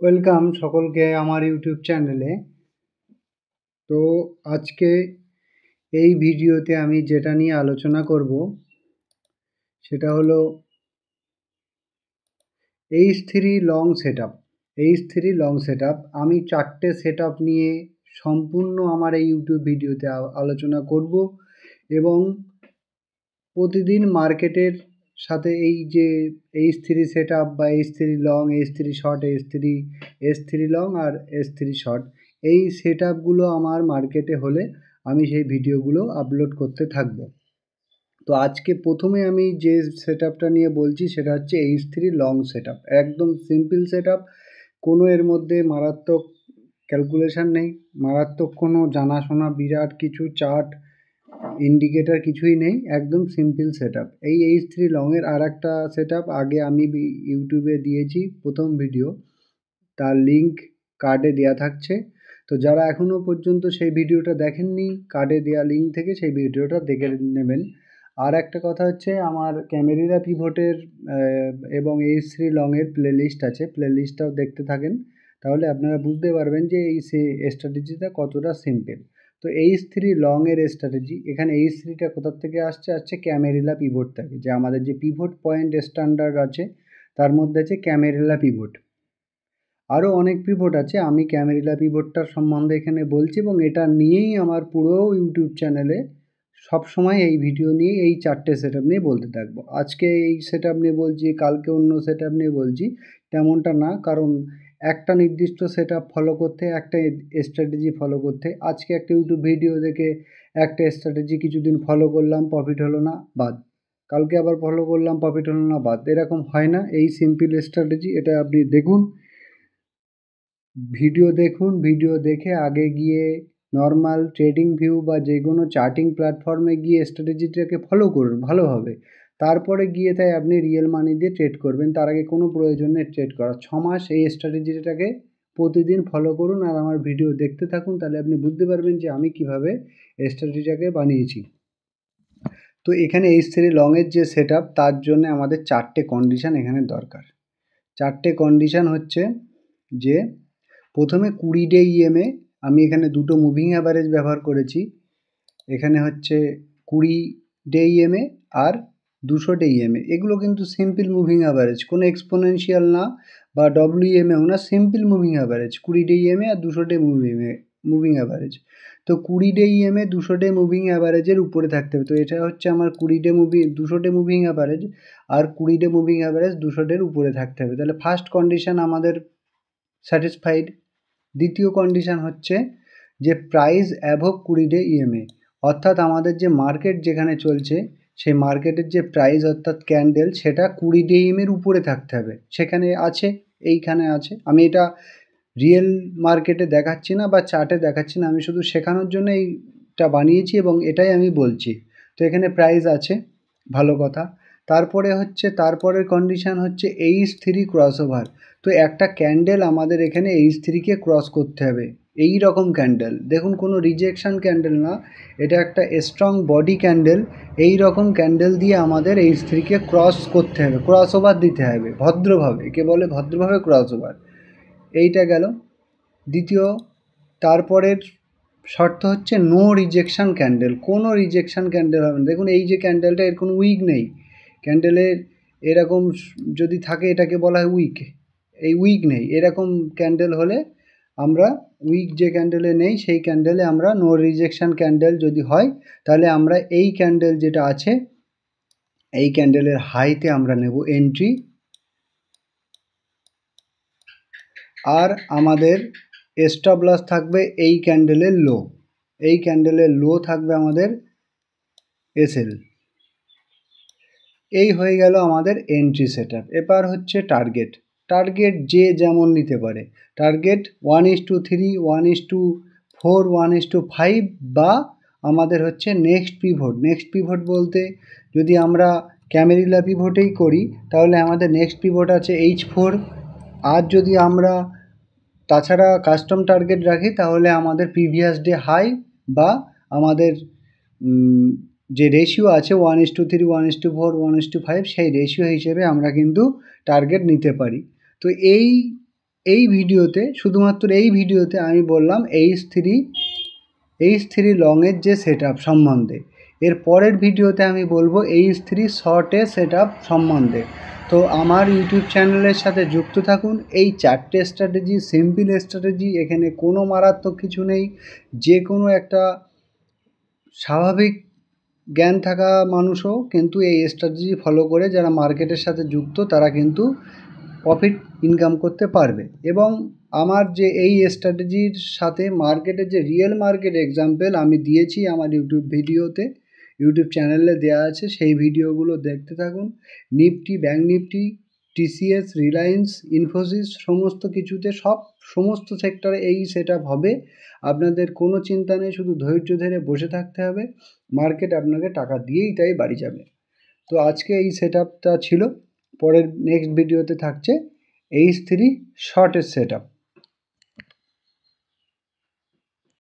Welcome সকলকে আমার YouTube চ্যানেলে। তো আজকে এই ভিডিওতে আমি যেটা নিয়ে আলোচনা করব সেটা হলো H3 long setup. H3 long setup আমি 4টে সেটআপ নিয়ে সম্পূর্ণ আমার এই ইউটিউব ভিডিওতে আলোচনা করব এবং প্রতিদিন মার্কেটের সাথে এই যে H3 সেটআপ বা H3 long, H3 short, S3 long আর S3 শর্ট, এই সেটআপগুলো আমার মার্কেটে হলে আমি সেই ভিডিওগুলো আপলোড করতে থাকব। তো আজকে প্রথমে আমি যে সেটআপটা নিয়ে বলছি সেটা হচ্ছে H3 লং সেটআপ। একদম সিম্পল সেটআপ, কোনো এর মধ্যে মারাত্মক ক্যালকুলেশন নেই, মারাত্মক কোনো জানাশোনা বিরাট কিছু চার্ট ইন্ডিকেটার কিছুই নেই, একদম সিম্পল সেটআপ। এই H3 লংয়ের আর একটা সেটআপ আগে আমি ইউটিউবে দিয়েছি প্রথম ভিডিও, তার লিঙ্ক কার্ডে দেওয়া থাকছে। তো যারা এখনও পর্যন্ত সেই ভিডিওটা দেখেননি, কার্ডে দেওয়া লিঙ্ক থেকে সেই ভিডিওটা দেখে নেবেন। আর একটা কথা হচ্ছে, আমার ক্যামেরিলা পিভটের এবং H3 লংয়ের প্লেলিস্ট আছে, প্লেলিস্টটাও দেখতে থাকেন, তাহলে আপনারা বুঝতে পারবেন যে এই স্ট্র্যাটেজিটা কতটা সিম্পল। তো H3 লংয়ের স্ট্র্যাটেজি, এখানে H3টা কোথার থেকে আসছে ক্যামেরিলা পিভট থেকে। যে আমাদের যে পিভট পয়েন্ট স্ট্যান্ডার্ড আছে তার মধ্যে আছে ক্যামেরিলা পিভট। আরও অনেক পিভট আছে, আমি ক্যামেরিলা পিভটটার সম্বন্ধে এখানে বলছি এবং এটা নিয়েই আমার পুরো ইউটিউব চ্যানেলে সবসময় এই ভিডিও নিয়ে এই 4টে সেটআপ নিয়ে বলতে থাকবো। আজকে এই সেটআপ নিয়ে বলছি, কালকে অন্য সেটআপ নিয়ে বলছি, তেমনটা না। কারণ একটা নির্দিষ্ট সেটআপ ফলো করতে, একটা স্ট্র্যাটেজি ফলো করতে, আজকে একটা ইউটিউব ভিডিও দেখে একটা স্ট্র্যাটেজি কিছুদিন ফলো করলাম, প্রফিট হলো না, বাদ। কালকে আবার ফলো করলাম, প্রফিট হলো না, বাদ। এরকম হয় না। এই সিম্পল স্ট্র্যাটেজি, এটা আপনি দেখুন, ভিডিও দেখে আগে গিয়ে নর্মাল ট্রেডিং ভিউ বা যে কোনো চার্টিং প্ল্যাটফর্মে গিয়ে স্ট্র্যাটেজিটাকে ফলো করুন ভালোভাবে। তারপরে গিয়ে তাই আপনি রিয়েল মানি দিয়ে ট্রেড করবেন। তার আগে কোনো প্রয়োজন নেই ট্রেড করার। 6 মাস এই স্ট্র্যাটেজিটাকে প্রতিদিন ফলো করুন আর আমার ভিডিও দেখতে থাকুন, তাহলে আপনি বুঝতে পারবেন যে আমি কিভাবে স্ট্র্যাটেজিটাকে বানিয়েছি। তো এখানে H3 লংয়ের যে সেটআপ, তার জন্য আমাদের 4টে কন্ডিশন এখানে দরকার। 4টে কন্ডিশন হচ্ছে যে প্রথমে 20 ডে ইএমএ, আমি এখানে দুটো মুভিং অ্যাভারেজ ব্যবহার করেছি। এখানে হচ্ছে 20 ডে ইএমএ আর 200 ডে ইএমএ। এগুলো কিন্তু সিম্পল মুভিং অ্যাভারেজ, কোনো এক্সপোনেনশিয়াল না বা ডব্লিউএমএও না, simple moving average 20 day EMA আর 200 ডে মুভিং অ্যাভারেজ। তো 20 ডে ইএমএ 200 ডে মুভিং অ্যাভারেজের উপরে থাকতে হবে। তো এটা হচ্ছে আমার 200 ডে মুভিং অ্যাভারেজ, আর 20 ডে মুভিং অ্যাভারেজ 200 ডের উপরে থাকতে হবে। তাহলে ফার্স্ট কন্ডিশন আমাদের স্যাটিসফাইড। দ্বিতীয় কন্ডিশন হচ্ছে যে প্রাইস অ্যাভভ 20 ডে ইএমএ, অর্থাৎ আমাদের যে মার্কেট যেখানে চলছে সেই মার্কেটের যে প্রাইস অর্থাৎ ক্যান্ডেল, সেটা 20 ডে ইএমএর উপরে থাকতে হবে। সেখানে আছে, এইখানে আছে। আমি এটা রিয়েল মার্কেটে দেখাচ্ছি না বা চার্টে দেখাচ্ছি না, আমি শুধু শেখানোর জন্য এইটা বানিয়েছি এবং এটাই আমি বলছি। তো এখানে প্রাইস আছে, ভালো কথা। তারপরের কন্ডিশান হচ্ছে H3 ক্রস ওভার। তো একটা ক্যান্ডেল আমাদের এখানে H3কে ক্রস করতে হবে। এই রকম ক্যান্ডেল দেখুন, কোনো রিজেকশন ক্যান্ডেল না, এটা একটা স্ট্রং বডি ক্যান্ডেল। এই রকম ক্যান্ডেল দিয়ে আমাদের H3কে ক্রস করতে হবে, ক্রস ওভার দিতে হবে ভদ্রভাবে, একে বলে ভদ্রভাবে ক্রস ওভার। এইটা গেল দ্বিতীয়। তারপরের শর্ত হচ্ছে নো রিজেকশান ক্যান্ডেল, কোনো রিজেকশান ক্যান্ডেল হবে না। দেখুন এই যে ক্যান্ডেলটা, এর কোনো উইক নেই, ক্যান্ডেলের এরকম যদি থাকে এটাকে বলা হয় উইক। এই উইক নেই, এরকম ক্যান্ডেল হলে আমরা, উইক যে ক্যান্ডেলে নেই সেই ক্যান্ডেলে আমরা নো রিজেকশান ক্যান্ডেল যদি হয়, তাহলে আমরা এই ক্যান্ডেল যেটা আছে এই ক্যান্ডেলের হাইতে আমরা নেব এন্ট্রি, আর আমাদের স্টপ লস থাকবে এই ক্যান্ডেলের লো। এই ক্যান্ডেলের লো থাকবে আমাদের এসএল। এই হয়ে গেল আমাদের এন্ট্রি সেটআপ। এবার হচ্ছে টার্গেট। টার্গেট যে যেমন নিতে পারে। টার্গেট 1:3, 1:4, 1:5 বা আমাদের হচ্ছে নেক্সট পিভট। নেক্সট পিভট বলতে যদি আমরা ক্যামেরিলা পিভটেই করি তাহলে আমাদের নেক্সট পিভট আছে H4। আর যদি আমরা তাছাড়া কাস্টম টার্গেট রাখি তাহলে আমাদের প্রিভিয়াস ডে হাই বা আমাদের যে রেশিও আছে 1:3, 1:4, 1:5, সেই রেশিও হিসেবে আমরা কিন্তু টার্গেট নিতে পারি। তো এই এই ভিডিওতে, শুধুমাত্র এই ভিডিওতে আমি বললাম H3 লংয়ের যে সেট আপ সম্বন্ধে। এর পরের ভিডিওতে আমি বলবো H3 শর্টের সেট আপ সম্বন্ধে। তো আমার ইউটিউব চ্যানেলের সাথে যুক্ত থাকুন। এই 4টে স্ট্র্যাটেজি সিম্পল স্ট্র্যাটেজি, এখানে কোনো মারাত্মক কিছু নেই। যে কোনো একটা স্বাভাবিক জ্ঞান থাকা মানুষও কিন্তু এই স্ট্র্যাটেজি ফলো করে, যারা মার্কেটের সাথে যুক্ত, তারা কিন্তু প্রফিট ইনকাম করতে পারবে। এবং আমার যে এই স্ট্র্যাটেজির সাথে মার্কেটের যে রিয়েল মার্কেট এক্সাম্পল আমি দিয়েছি আমার ইউটিউব চ্যানেলে দেওয়া আছে, সেই ভিডিওগুলো দেখতে থাকুন। Nifty, bank Nifty, TCS, Reliance, Infosys, সমস্ত কিছুতে সমস্ত সেক্টরে এই সেট আপ হবে। আপনাদের কোনো চিন্তা নেই, শুধু ধৈর্য ধরে বসে থাকতে হবে। মার্কেট আপনাকে টাকা দিয়েই তাই বাড়ি যাবে। তো আজকে এই সেট আপটা ছিল। পরের নেক্সট ভিডিওতে থাকছে H3 শর্টের সেট আপ।